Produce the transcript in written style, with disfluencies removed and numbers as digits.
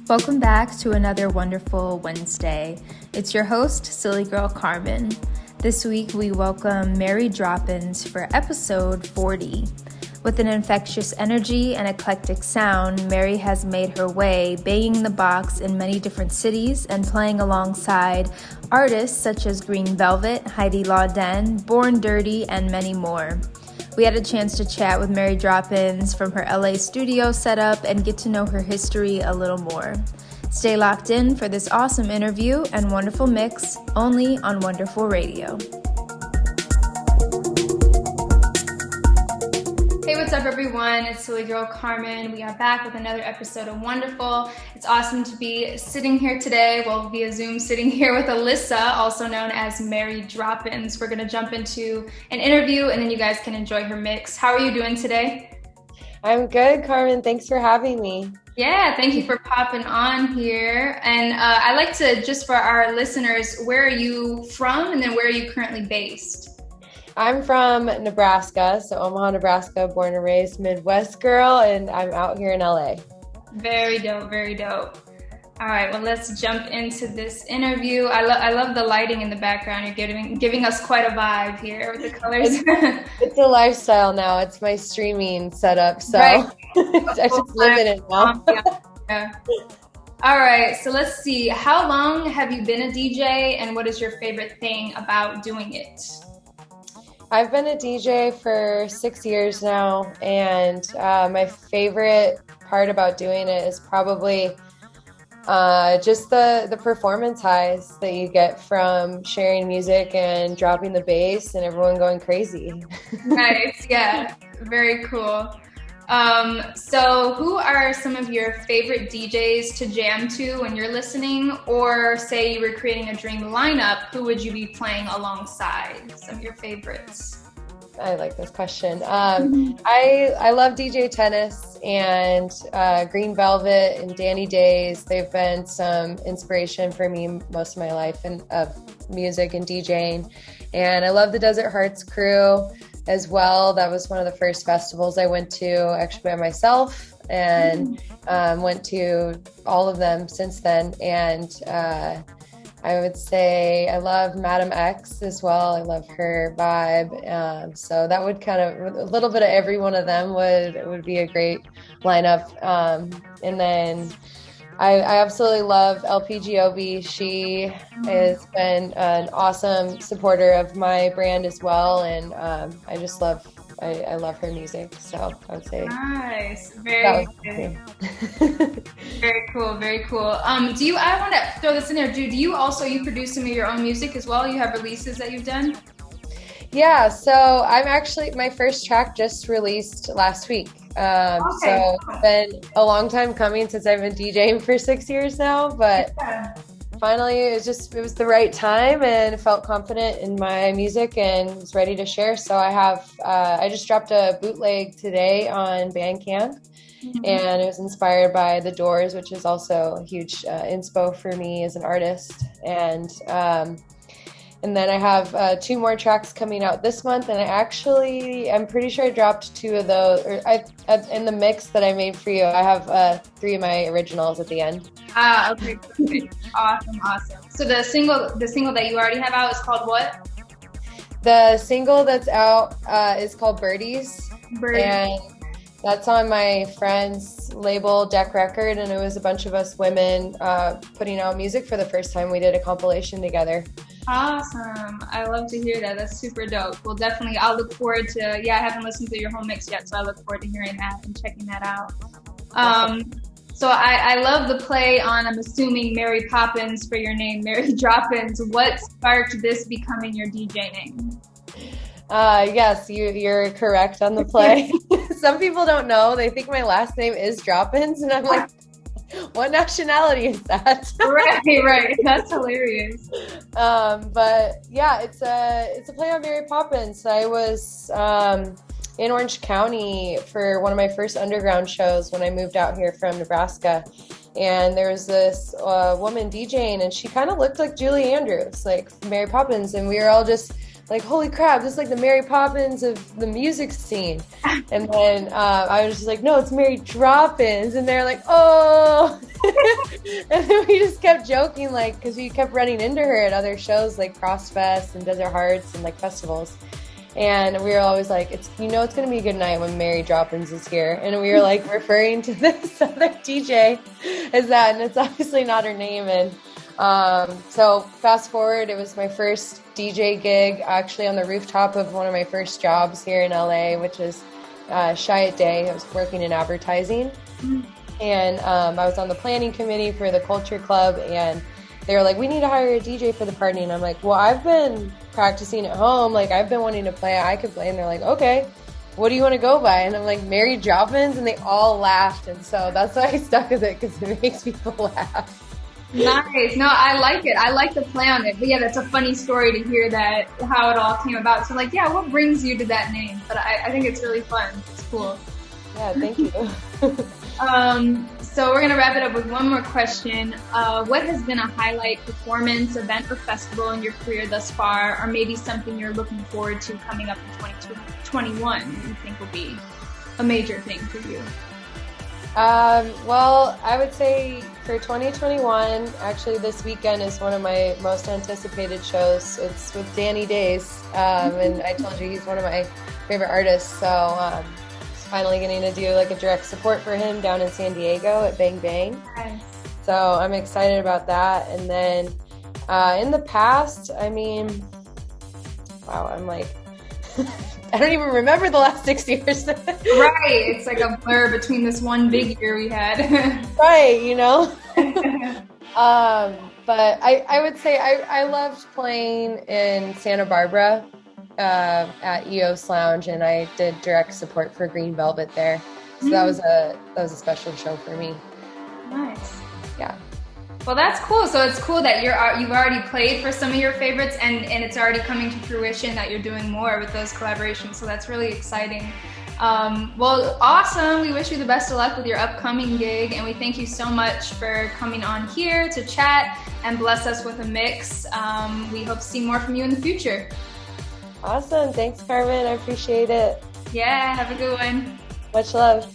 Welcome back to another wonderful Wednesday. It's your host, Silly Girl Carmen. This week we welcome Mary Droppinz for episode 40. With an infectious energy and eclectic sound, Mary has made her way, banging the box in many different cities and playing alongside artists such as Green Velvet, Heidi Laudan, Born Dirty, and many more. We had a chance to chat with Mary Droppinz from her LA studio setup and get to know her history a little more. Stay locked in for this awesome interview and wonderful mix only on Wonderful Radio. Hey, what's up everyone? It's Silly Girl Carmen. We are back with another episode of Wonderful. It's awesome to be sitting here today, well, via Zoom, sitting here with Alyssa, also known as Mary Droppinz. We're going to jump into an interview and then you guys can enjoy her mix. How are you doing today? I'm good, Carmen. Thanks for having me. Yeah, thank you for popping on here. And I'd like to, just for our listeners, where are you from and then where are you currently based? I'm from Nebraska, so Omaha, Nebraska, born and raised Midwest girl, and I'm out here in LA. Very dope, very dope. All right, well, let's jump into this interview. I love the lighting in the background. You're giving us quite a vibe here with the colors. It's a lifestyle now. It's my streaming setup, so right. I just live in it now. Yeah. All right, so let's see. How long have you been a DJ, and what is your favorite thing about doing it? I've been a DJ for 6 years now, and my favorite part about doing it is probably just the performance highs that you get from sharing music and dropping the bass and everyone going crazy. Nice, yeah, very cool. So who are some of your favorite DJs to jam to when you're listening? Or say you were creating a dream lineup, who would you be playing alongside? Some of your favorites. I like this question. I love DJ Tennis and Green Velvet and Danny Days. They've been some inspiration for me most of my life and of music and DJing. And I love the Desert Hearts crew as well. That was one of the first festivals I went to actually by myself, and went to all of them since then. And I would say I love Madam X as well. I love her vibe. So that would kind of, a little bit of every one of them would be a great lineup. And then I absolutely love LPGOB. She has been an awesome supporter of my brand as well, and I just love her music. So I would say nice, very good. Very cool, very cool. I want to throw this in there. Do you produce some of your own music as well? You have releases that you've done? Yeah, so I'm actually, my first track just released last week. So it's been a long time coming since I've been DJing for 6 years now, but finally it was the right time and felt confident in my music and was ready to share. So I just dropped a bootleg today on Bandcamp, and it was inspired by The Doors, which is also a huge inspo for me as an artist. And then I have 2 more tracks coming out this month, and I'm pretty sure I dropped 2 of those. In the mix that I made for you, I have 3 of my originals at the end. Okay, perfect. Awesome. So the single that you already have out is called what? The single that's out is called Birdies. And that's on my friend's label, Deck Record, and it was a bunch of us women putting out music for the first time. We did a compilation together. Awesome. I love to hear that. That's super dope. Well, definitely, I'll look forward to, I haven't listened to your whole mix yet, so I look forward to hearing that and checking that out. Awesome. So I love the play on, I'm assuming, Mary Poppins for your name, Mary Droppinz. What sparked this becoming your DJ name? Yes, you're correct on the play. Some people don't know. They think my last name is Droppinz, and I'm like, what nationality is that? Right. That's hilarious. But yeah, it's a play on Mary Poppins. I was in Orange County for one of my first underground shows when I moved out here from Nebraska. And there was this woman DJing, and she kind of looked like Julie Andrews, like Mary Poppins. And we were all just like, holy crap, this is like the Mary Poppins of the music scene. And then I was just like, no, it's Mary Droppinz. And they're like, oh. And then we just kept joking, like, because we kept running into her at other shows like CrossFest and Desert Hearts and like festivals. And we were always like, it's going to be a good night when Mary Droppinz is here. And we were like referring to this other DJ as that. And it's obviously not her name. And so fast forward, it was my first DJ gig actually on the rooftop of one of my first jobs here in LA, which is Shy Day. I was working in advertising. And I was on the planning committee for the Culture Club, and they were like, we need to hire a DJ for the party. And I'm like, well, I've been practicing at home. Like, I've been wanting to play. I could play. And they're like, okay, what do you want to go by? And I'm like, Mary Droppinz. And they all laughed. And so that's why I stuck with it, because it makes people laugh. Nice. No, I like it. I like the play on it. But yeah, that's a funny story to hear that, how it all came about. So like, yeah, what brings you to that name? But I think it's really fun. It's cool. Yeah, thank you. So we're going to wrap it up with one more question. What has been a highlight performance, event, or festival in your career thus far, or maybe something you're looking forward to coming up in 2021 that you think will be a major thing for you? Well, I would say for 2021, actually this weekend is one of my most anticipated shows. It's with Danny Days, and I told you he's one of my favorite artists, so finally getting to do like a direct support for him down in San Diego at Bang Bang. Nice. So I'm excited about that. And then in the past, I mean, wow, I'm like, I don't even remember the last 6 years. Right. It's like a blur between this one big year we had. Right, But I would say I loved playing in Santa Barbara at EOS Lounge, and I did direct support for Green Velvet there. So that was a special show for me. Nice. Yeah. Well, that's cool. So it's cool that you've already played for some of your favorites, and it's already coming to fruition that you're doing more with those collaborations. So that's really exciting. Well, awesome. We wish you the best of luck with your upcoming gig, and we thank you so much for coming on here to chat and bless us with a mix. We hope to see more from you in the future. Awesome. Thanks, Carmen. I appreciate it. Yeah, have a good one. Much love.